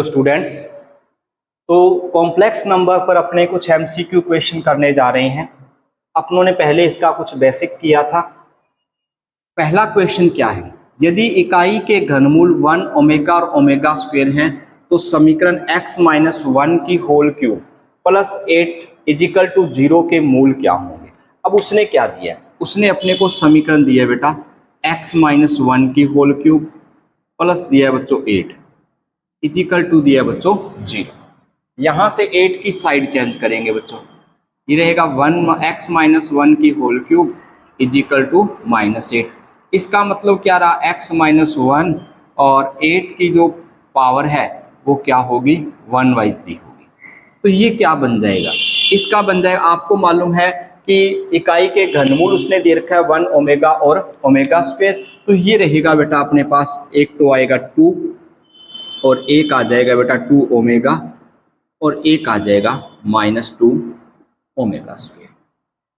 Students, तो complex number पर अपने कुछ एमसीक्यू क्वेश्चन करने जा रहे हैं। अपनों ने पहले इसका कुछ बेसिक किया था। पहला क्वेश्चन क्या है, यदि इकाई के घनमूल 1 ओमेगा और ओमेगा स्क्वायर हैं तो समीकरण x माइनस 1 की whole cube plus 8 equal to 0 के मूल क्या होंगे। अब उसने क्या दिया, उसने अपने को समीकरण दिया बेटा x माइनस 1 की होल क्यूब प्लस दिया है बच्चों 8 इजिकल टू दिया बच्चों 0। यहां से 8 की साइड चेंज करेंगे बच्चों, ये रहेगा 1 x माइनस 1 की होल क्यूब इजिकल टू -8। इसका मतलब क्या रहा, x माइनस 1 और 8 की जो पावर है वो क्या होगी 1/3 होगी। तो ये क्या बन जाएगा, इसका बन जाएगा, आपको मालूम है कि इकाई के घनमूल उसने दे रखा है 1 ओमेगा और ओमेगा स्क्वायर। तो ये रहेगा बेटा अपने पास, एक तो आएगा 2 और एक आ जाएगा बेटा 2 ओमेगा और एक आ जाएगा -2 ओमेगा स्क्वायर।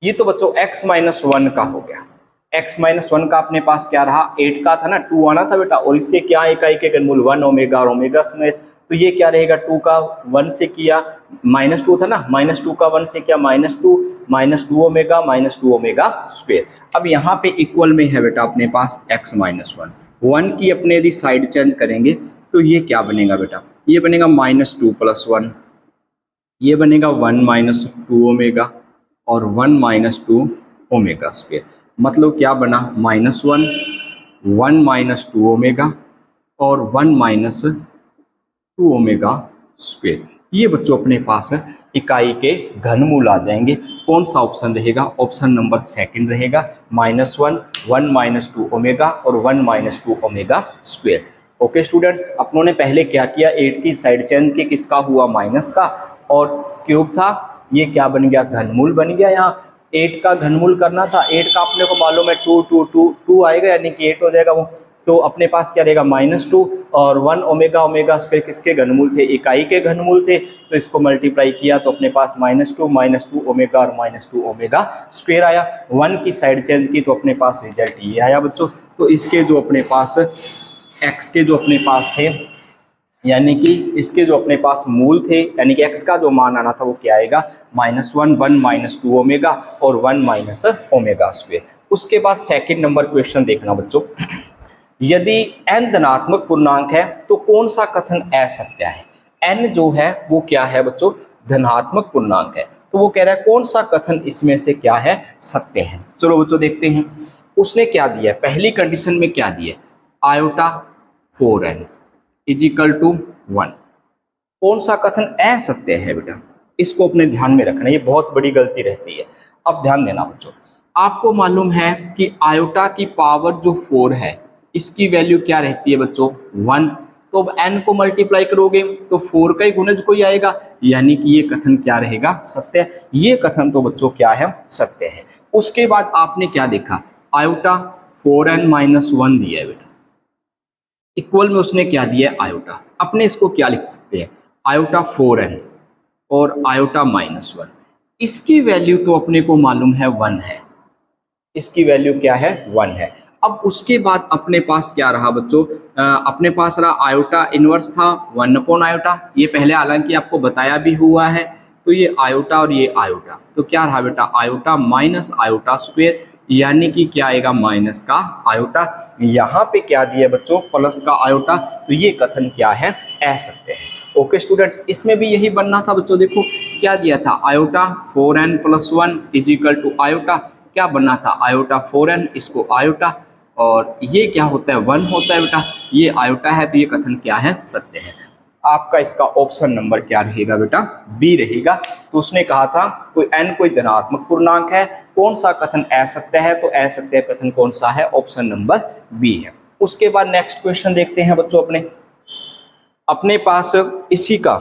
ये तो बच्चों x माइनस 1 का हो गया। x माइनस 1 का अपने पास क्या रहा, 8 का था ना, 2 आना था बेटा, और इसके क्या इकाई के घनमूल 1 ओमेगा और ओमेगा समेत, तो ये क्या रहेगा 2 का 1 से किया, -2 था ना, -2 का 1 से किया -2 ओमेगा -2 ओमेगा स्क्वायर। अब यहाँ पे इक्वल में है बेटा अपने पास x माइनस 1 की अपने यदि साइड चेंज करेंगे तो ये क्या बनेगा बेटा, ये बनेगा -2 + 1, ये बनेगा 1 - 2 ओमेगा और 1 - 2 ओमेगा स्क्वायर। मतलब क्या बना, -1 1 - 2 ओमेगा और 1 - 2 ओमेगा स्क्वायर। ये बच्चों अपने पास इकाई के घनमूल आ जाएंगे। कौन सा ऑप्शन रहेगा, ऑप्शन नंबर सेकंड रहेगा, -1 1 - 2 ओमेगा और 1 - 2 ओमेगा स्क्वायर। ओके स्टूडेंट्स, अपनों ने पहले क्या किया, 8 की साइड चेंज की, किसका हुआ माइनस का, और क्यूब था, ये क्या बन गया घनमूल बन गया। यहाँ 8 का घनमूल करना था, 8 का अपने को मालूम है 2 आएगा यानी कि 8 हो जाएगा वो। तो अपने पास क्या रहेगा -2 और 1 ओमेगा ओमेगा स्क्वायर किसके घनमूल थे, इकाई के घनमूल थे, तो इसको मल्टीप्लाई किया तो अपने पास -2 ओमेगा और -2 ओमेगा स्क्वायर आया। 1 की साइड चेंज की तो अपने पास रिजल्ट ये आया बच्चों। तो इसके जो अपने पास x के जो अपने पास थे, यानी कि इसके जो अपने पास मूल थे, यानी कि x का जो मान आना था वो क्या आएगा, -1 1 - 2 ओमेगा और 1 - ओमेगा स्क्वायर। उसके बाद सेकंड नंबर क्वेश्चन देखना बच्चों, यदि n धनात्मक पूर्णांक है तो कौन सा कथन असत्य है। n जो है वो क्या है बच्चों, धनात्मक पूर्णांक है, तो वो कह रहा है कौन सा कथन इसमें से क्या है, सत्य है। चलो बच्चों देखते हैं, उसने क्या दिया, पहली कंडीशन में क्या दिया, आयोटा 4n इजिकल टू 1। कौन सा कथन असत्य है बेटा, इसको अपने ध्यान में रखना, ये बहुत बड़ी गलती रहती है। अब ध्यान देना बच्चों, आपको मालूम है कि आयोटा की पावर जो 4 है इसकी वैल्यू क्या रहती है बच्चों 1। तो अब n को मल्टीप्लाई करोगे तो 4 का ही गुणज कोई आएगा, यानी कि ये कथन क्या रहेगा, सत्य। ये कथन तो बच्चों क्या है, सत्य है। उसके बाद आपने क्या देखा, आयोटा 4n - 1 दिया है बेटा, इक्वल में उसने क्या दिया है आयोटा। अपने इसको क्या लिख सकते हैं, आयोटा 4n और आयोटा -1, इसकी वैल्यू तो अपने को मालूम है 1 है, इसकी वैल्यू क्या है 1 है। अब उसके बाद अपने पास क्या रहा बच्चों, अपने पास रहा आयोटा इनवर्स था 1 आयोटा, ये पहले हालांकि आपको बताया भी हुआ है। तो ये आयोटा और ये आयोटा, तो क्या रहा बेटा आयोटा माइनस आयोटा स्क्वायर, यानी कि क्या आएगा माइनस का आयोटा। यहाँ पे क्या दिया बच्चों, प्लस का आयोटा, तो ये कथन क्या है, असत्य है। ओके स्टूडेंट्स, इसमें भी यही बनना था बच्चों, देखो क्या दिया था, iota 4n + 1 is equal to iota, क्या बनना था आयोटा 4n, इसको आयोटा, और ये क्या होता है 1 होता है बेटा, ये आयोटा है, तो ये कथन क्या है, सत्य है। आपका इसका ऑप्शन नंबर क्या रहेगा बेटा, बी रहेगा। तो उसने कहा था कोई n कोई धनात्मक पूर्णांक है, कौन सा कथन असत्य है, तो असत्य कथन कौन सा है, ऑप्शन नंबर बी है। उसके बाद नेक्स्ट क्वेश्चन देखते हैं बच्चों, अपने पास इसी का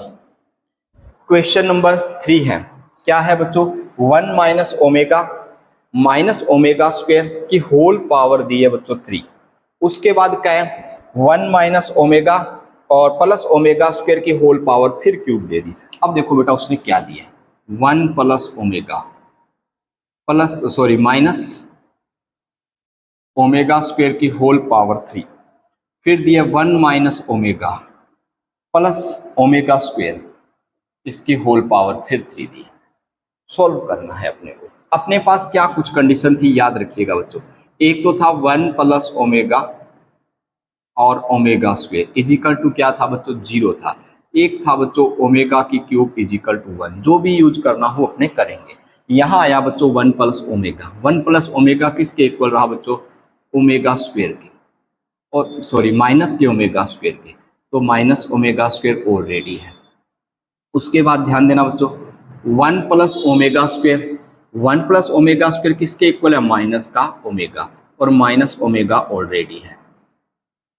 क्वेश्चन नंबर 3 है। क्या है बच्चों, 1 - ओमेगा ओमेगा स्क्वायर की होल पावर दी है बच्चों 3। उसके बाद क्या है 1 - ओमेगा और प्लस ओमेगा स्क्वायर की होल पावर फिर क्यूब दे दी। अब देखो बेटा उसने क्या दिया, 1 + ओमेगा माइनस ओमेगा स्क्वायर की होल पावर 3, फिर दिया 1 - ओमेगा प्लस ओमेगा स्क्वायर, इसकी होल पावर फिर 3 दी। सॉल्व करना है अपने को। अपने पास क्या कुछ कंडीशन थी याद रखिएगा बच्चों। एक तो था 1 प्लस ओमेगा और ओमेगा स्क्वायर इजिकल टू क्या था बच्चों, 0 था। एक था बच्चों ओमेगा की क्यूब इजिकल टू 1। जो भी यूज करना हो अपने करेंगे। यहाँ आया बच्चों 1 प्लस ओमेगा। 1 प्लस ओमेगा किसके इक्वल रहा बच्चों, ओमेगा स्क्वायर के, और सॉरी माइनस के ओमेगा स्क्वायर के। तो माइनस ओमेगा स्क्वायर ऑलरेडी है। उसके बाद ध्यान देना बच्चों, 1 plus omega square, 1 plus omega square किसके इक्वल है, माइनस का ओमेगा, और माइनस ओमेगा ऑलरेडी है।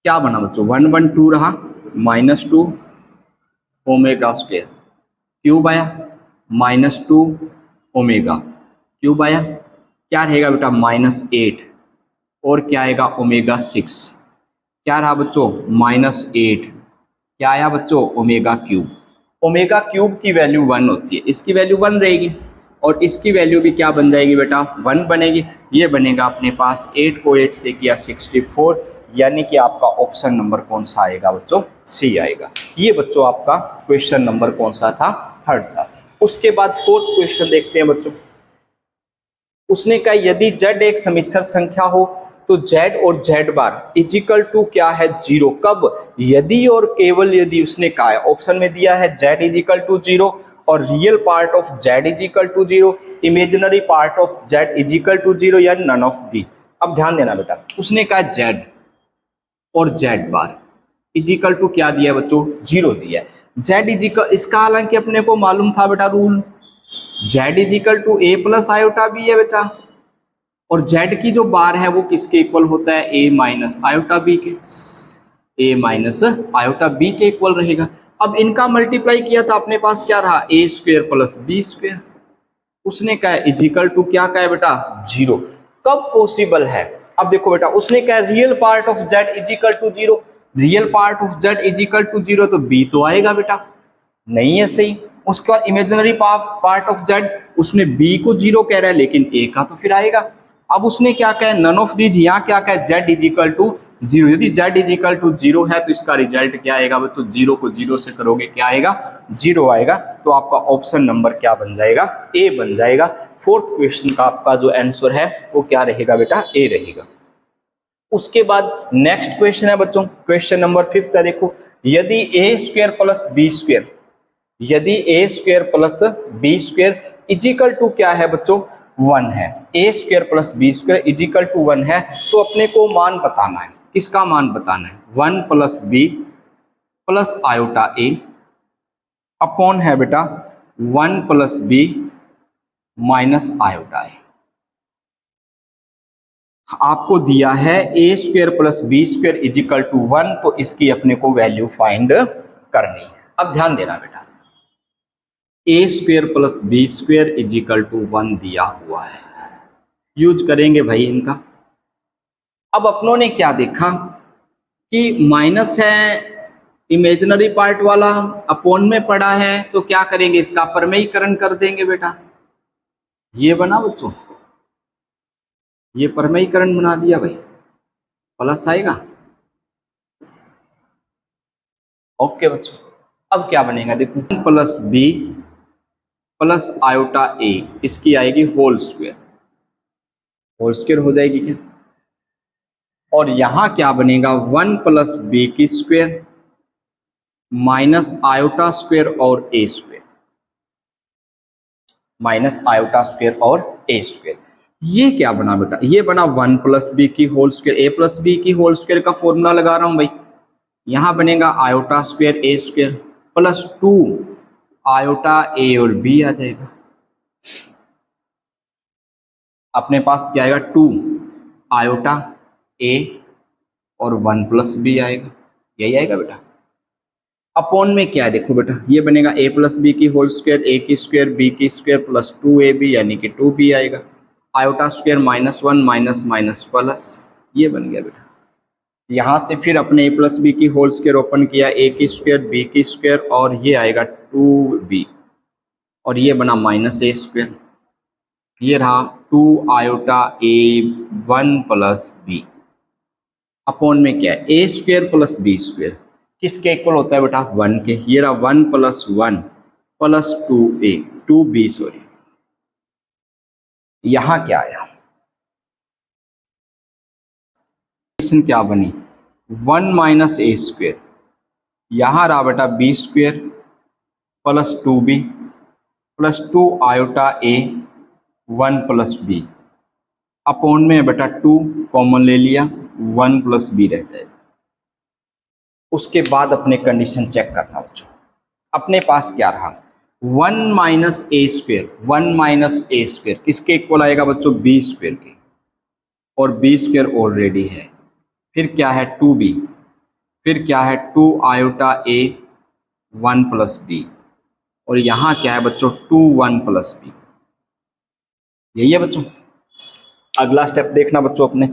क्या बना बच्चों, 1 1 2 रहा, माइनस 2 ओमेगा स्क्वायर क्यूब आया, माइनस 2 ओमेगा क्यूब आया। क्या रहेगा बेटा, माइनस 8, और क्या आएगा ओमेगा 6। क्या रहा बच्चों, माइनस 8। क्या आया बच्चों, ओमेगा क्यूब। ओमेगा क्यूब की वैल्यू 1 होती है, इसकी वैल्यू 1 रहेगी, और इसकी वैल्यू भी क्या बन जाएगी बेटा, 1 बनेगी। ये बनेगा अपने पास 8 को 8 से किया 64, यानी कि आपका ऑप्शन नंबर कौन सा आएगा बच्चों, सी आएगा। ये बच्चों आपका क्वेश्चन नंबर कौन सा था, थर्ड था। उसके बाद फोर्थ क्वेश्चन देखते हैं बच्चों। उसने कहा यदि z एक समिश्र संख्या हो तो z और z बार इजिकल टू क्या है, 0। कब, यदि और केवल यदि उसने कहा है, ऑप्शन में दिया है z इजिकल टू 0 और real part of z equal to 0, imaginary part of z equal to 0 या नन ऑफ दीज। अब ध्यान देना बेटा, उसने कहा z और z बार इजिकल टू क्या दिया है बच्चों, 0 दिया है। z इजिकल, इसका हालांकि अपने को मालूम था बेटा rule, z equal to a plus iota b है बेटा, और z की जो बार है वो किसके इक्वल होता है, a माइनस आयोटा बी के, a माइनस आयोटा बी के इक्वल रहेगा। अब इनका मल्टीप्लाई किया था, अपने पास क्या रहा, a square plus b square. उसने कहा इजिकल टू क्या कहा है बेटा, 0। कब पॉसिबल है, अब देखो बेटा, उसने कहा real part of z equal to 0, real part of z equal to 0, तो b तो आएगा बेटा, नहीं है सही। उसका इमेजिनरी पार्ट ऑफ z, उसने b को 0 कह रहा है, लेकिन a का तो फिर आएगा। अब उसने क्या कहा, नन ऑफ दीज, यहाँ क्या कहा, z इजिकल टू 0। यदि z इजिकल टू 0 है तो इसका रिजल्ट क्या आएगा बच्चों, 0 को 0 से करोगे क्या आएगा, 0 आएगा। तो आपका ऑप्शन नंबर क्या बन जाएगा, ए बन जाएगा। फोर्थ क्वेश्चन का आपका जो आंसर है वो क्या रहेगा बेटा, ए रहेगा। उसके बाद नेक्स्ट क्वेश्चन है बच्चों, क्वेश्चन नंबर 5 है। देखो, यदि a square plus b square, यदि a square plus b square equal to क्या है बच्चों, 1 है, a square plus b square equal to 1 है, तो अपने को मान बताना है। किसका मान बताना है, 1 plus b plus iota a upon है बेटा 1 plus b minus iota a। आपको दिया है a square plus b square equal to 1, तो इसकी अपने को वैल्यू फाइंड करनी है। अब ध्यान देना बेटा, a square plus b square equal to 1 दिया हुआ है, यूज करेंगे भाई इनका। अब अपनों ने क्या देखा कि माइनस है, इमेजिनरी पार्ट वाला अपॉन में पड़ा है, तो क्या करेंगे, इसका परमेयीकरण कर देंगे बेटा। ये बना बच्चों, ये परमेयीकरण बना दिया भाई, प्लस आएगा। ओके बच्चों, अब क्या बनेगा देखो, प्लस बी प्लस आयोटा ए, इसकी आएगी होल स्क्वायर, होल स्क्वायर हो जाएगी क्या, और यहां क्या बनेगा, 1 प्लस बी की स्क्वायर माइनस आयोटा स्क्वायर और ए स्क्वायर, माइनस आयोटा स्क्वायर और ए स्क्वायर। ये क्या बना बेटा, ये बना 1 प्लस बी की होल स्क्वायर, ए प्लस बी की होल स्क्वायर का फॉर्मूला लगा रहा हूं भाई। यहां बनेगा आयोटा स्क्वायर ए स्क्वायर प्लस 2 आयोटा ए और बी आ जाएगा। अपने पास क्या आएगा, 2 आयोटा ए और 1 प्लस बी आएगा, यही आएगा बेटा। अपॉन में क्या है देखो बेटा, ये बनेगा a प्लस बी की होल स्क्वायर, a की स्क्वायर बी की स्क्वायर प्लस 2ab यानी कि 2b आएगा। Iota square -1 minus minus plus, ये बन गया बेटा। यहाँ से फिर अपने a प्लस बी की होल स्क्वायर ओपन किया, a की स्क्वायर बी की स्क्वायर और ये आएगा 2b, और ये बना -a स्क्वायर। ये रहा 2 iota a 1 plus b, upon में क्या है, a square plus b square. किसके इक्वल होता है बेटा, 1 के। ये रहा 1 + 1 + 2a 2b सॉरी। यहां क्या आया, इक्वेशन क्या बनी, 1 - a²। यहां रहा बेटा b² + 2b + 2 iota a 1 + b upon में बेटा 2 कॉमन ले लिया, 1 + b रह जाएगा। उसके बाद अपने कंडीशन चेक करना बच्चों, अपने पास क्या रहा, 1 - a²। 1 - a² किसके इक्वल आएगा बच्चों, b² के, और b² ऑलरेडी है। फिर क्या है 2b, फिर क्या है 2 आयोटा a 1 + b, और यहाँ क्या है बच्चों 2 1 + b। यही है बच्चों। अगला स्टेप देखना बच्चों अपने,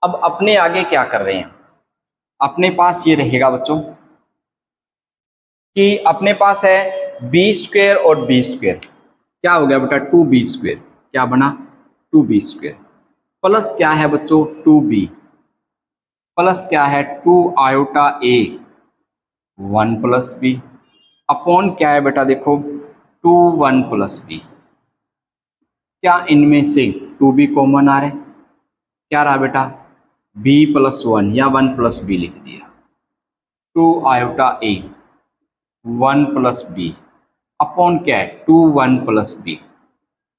अब अपने आगे क्या कर रहे हैं, अपने पास ये रहेगा बच्चों कि अपने पास है b² और b²। क्या हो गया बेटा 2b², क्या बना 2b², प्लस क्या है बच्चों 2b, प्लस क्या है 2 आयोटा a 1 + b अपॉन क्या है बेटा देखो 2 1 + b। क्या इनमें से 2b कॉमन आ रहे, क्या रहा बेटा b + 1 या 1 + b लिख दिया, 2 आयोटा a 1 + b अपॉन क्या है 2 1 + b।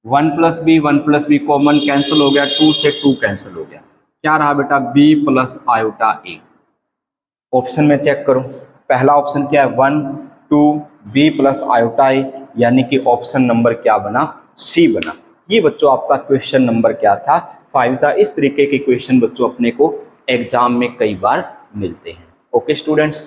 1 + b 1 + b common cancel हो गया, 2 से 2 कैंसिल हो गया, क्या रहा बेटा b + आयोटा a। ऑप्शन में चेक करो, पहला ऑप्शन क्या है 1 2 b + आयोटा a, यानी कि ऑप्शन नंबर क्या बना, सी बना। ये बच्चों आपका क्वेश्चन नंबर क्या था, 5 था। इस तरीके के क्वेश्चन बच्चों अपने को एग्जाम में कई बार मिलते हैं। Okay students.